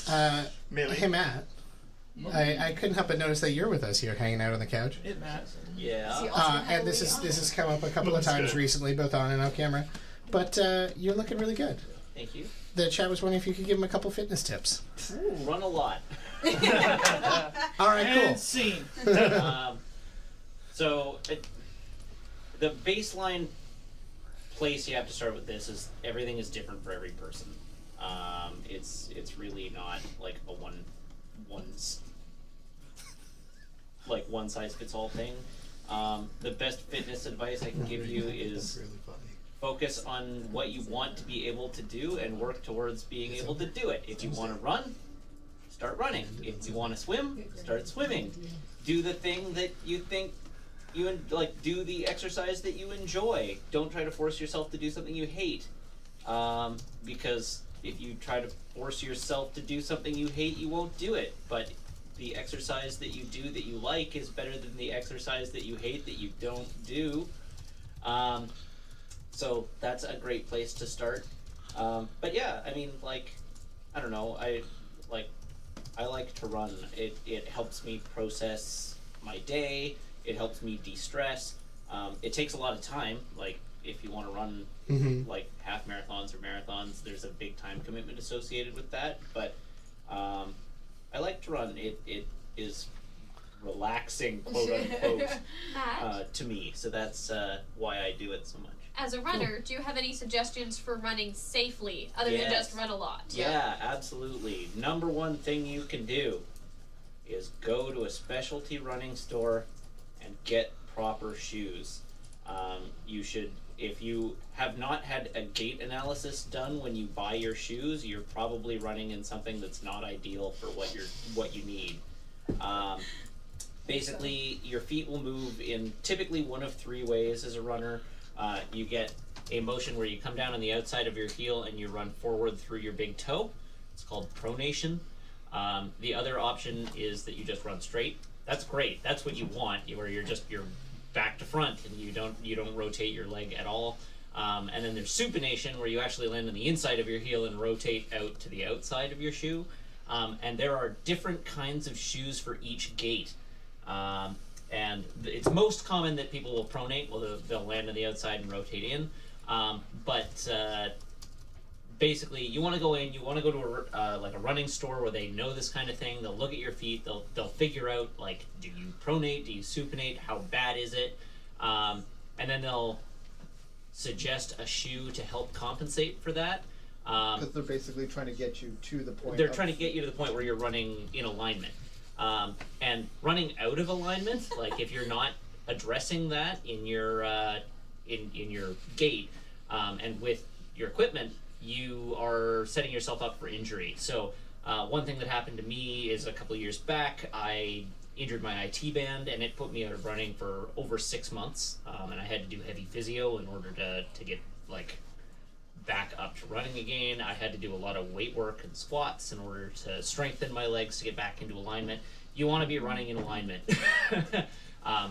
Hey, Matt. I couldn't help but notice that you're with us here, hanging out on the couch. Hey, Matt. Yeah. And this has come up a couple of times recently, both on and off camera. But you're looking really good. Thank you. The chat was wondering if you could give him a couple fitness tips. Ooh, run a lot. All right, cool. And scene. So the baseline place you have to start with this is everything is different for every person. It's really not like a one size fits all thing. The best fitness advice I can give you is focus on what you want to be able to do and work towards being able to do it. If you want to run, start running. If you want to swim, start swimming. Do the thing that you think do the exercise that you enjoy. Don't try to force yourself to do something you hate. Because if you try to force yourself to do something you hate, you won't do it. But the exercise that you do that you like is better than the exercise that you hate that you don't do. So that's a great place to start. But yeah, I mean, I don't know, I like to run. It helps me process my day. It helps me de-stress. It takes a lot of time. Like, if you want to run like half marathons or marathons, there's a big time commitment associated with that. But I like to run. It is relaxing, quote unquote, to me. So that's why I do it so much. As a runner, do you have any suggestions for running safely, other than just run a lot? Yeah, absolutely. Number one thing you can do is go to a specialty running store and get proper shoes. You should, if you have not had a gait analysis done when you buy your shoes, you're probably running in something that's not ideal for what you need. Basically, your feet will move in typically one of three ways as a runner. You get a motion where you come down on the outside of your heel and you run forward through your big toe. It's called pronation. The other option is that you just run straight. That's great. That's what you want, where you're back to front and you don't rotate your leg at all. And then there's supination, where you actually land on the inside of your heel and rotate out to the outside of your shoe. And there are different kinds of shoes for each gait. And it's most common that people will pronate. Well, they'll land on the outside and rotate in. But basically, you want to go in. You want to go to a running store where they know this kind of thing. They'll look at your feet. They'll figure out, like, do you pronate? Do you supinate? How bad is it? And then they'll suggest a shoe to help compensate for that. Because they're basically trying to get you to the point. They're trying to get you to the point where you're running in alignment. And running out of alignment, like if you're not addressing that in your in your gait and with your equipment, you are setting yourself up for injury. So one thing that happened to me is a couple of years back, I injured my IT band, and it put me out of running for over 6 months, and I had to do heavy physio in order to get back up to running again. I had to do a lot of weight work and squats in order to strengthen my legs to get back into alignment. You want to be running in alignment.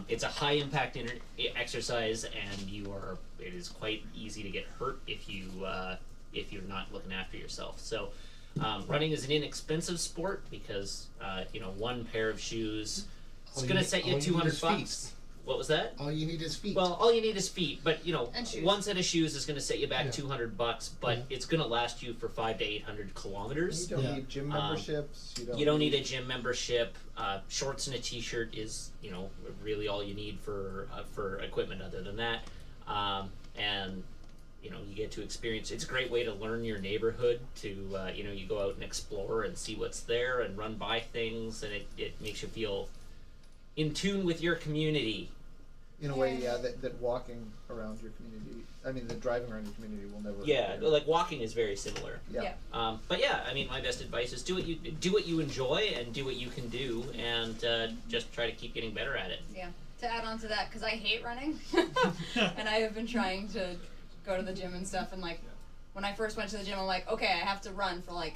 It's a high impact exercise, and it is quite easy to get hurt if you're not looking after yourself. So running is an inexpensive sport because one pair of shoes is going to set you $200. What was that? All you need is feet. Well, all you need is feet, but one set of shoes is going to set you back $200, but it's going to last you for 500 to 800 kilometers. You don't need gym memberships. You don't need a gym membership. Shorts and a t-shirt is really all you need for equipment. Other than that, and you get to experience. It's a great way to learn your neighborhood. To you go out and explore and see what's there and run by things, and it makes you feel in tune with your community. In a way, that walking around your community, the driving around your community will never. Yeah, like walking is very similar. Yeah. But yeah, my best advice is do what you enjoy and do what you can do, and just try to keep getting better at it. Yeah. To add on to that, because I hate running, and I have been trying to go to the gym and stuff, and when I first went to the gym, I'm like, okay, I have to run for a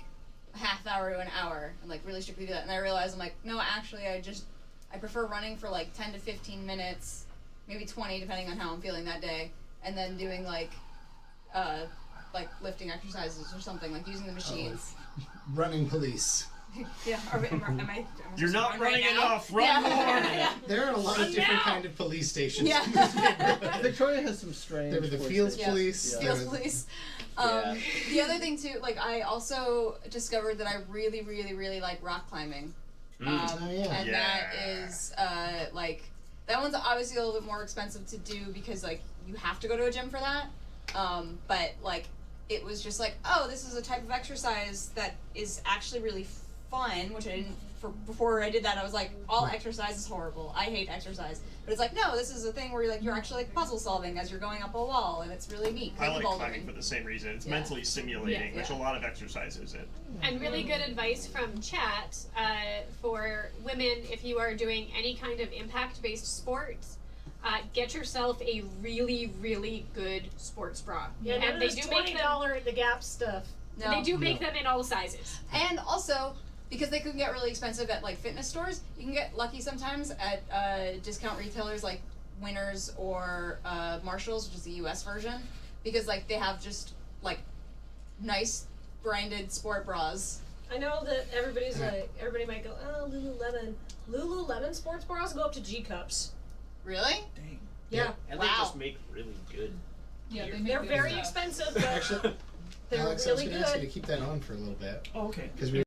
half hour to an hour, and really strictly do that, and I realized I'm like, no, actually, I prefer running for 10 to 15 minutes, maybe 20 depending on how I'm feeling that day, and then doing like lifting exercises or something, like using the machines. Running police. Yeah. Am I You're supposed not to run running right now? enough. Run Yeah. more. Yeah. There are a lot of different kind of police stations. Yeah. Victoria has some strange. There were the police fields stations. police. Yeah. There Fields was- police. Yeah. The other thing too, like I also discovered that I really, really, really like rock climbing. Oh, yeah. And that is like that one's obviously a little bit more expensive to do because like you have to go to a gym for that. But like it was just like, oh, this is a type of exercise that is actually really fun, which I didn't. Before I did that, I was like, all exercise is horrible. I hate exercise. But it's like, no, this is a thing where you're actually like puzzle solving as you're going up a wall, and it's really neat. I like bouldering. climbing for the same reason. It's Yeah. mentally stimulating, which a lot of exercise isn't. And really good advice from chat for women if you are doing any kind of impact-based sport. Get yourself a really, really good sports bra. Yeah, and they do make them. $20 at the Gap stuff. No. They do make them in all sizes. And also, because they can get really expensive at like fitness stores, you can get lucky sometimes at discount retailers like Winners or Marshalls, which is the US version, because like they have just like nice branded sport bras. I know that everybody might go, oh, Lululemon. Lululemon sports bras go up to G cups. Really? Dang. Yeah. And Wow. they just make really good. Yeah, gear. they make They're good very stuff. expensive, but Actually, they're Alex, I was really going to ask you good. to keep that on for a little bit Oh, okay. because we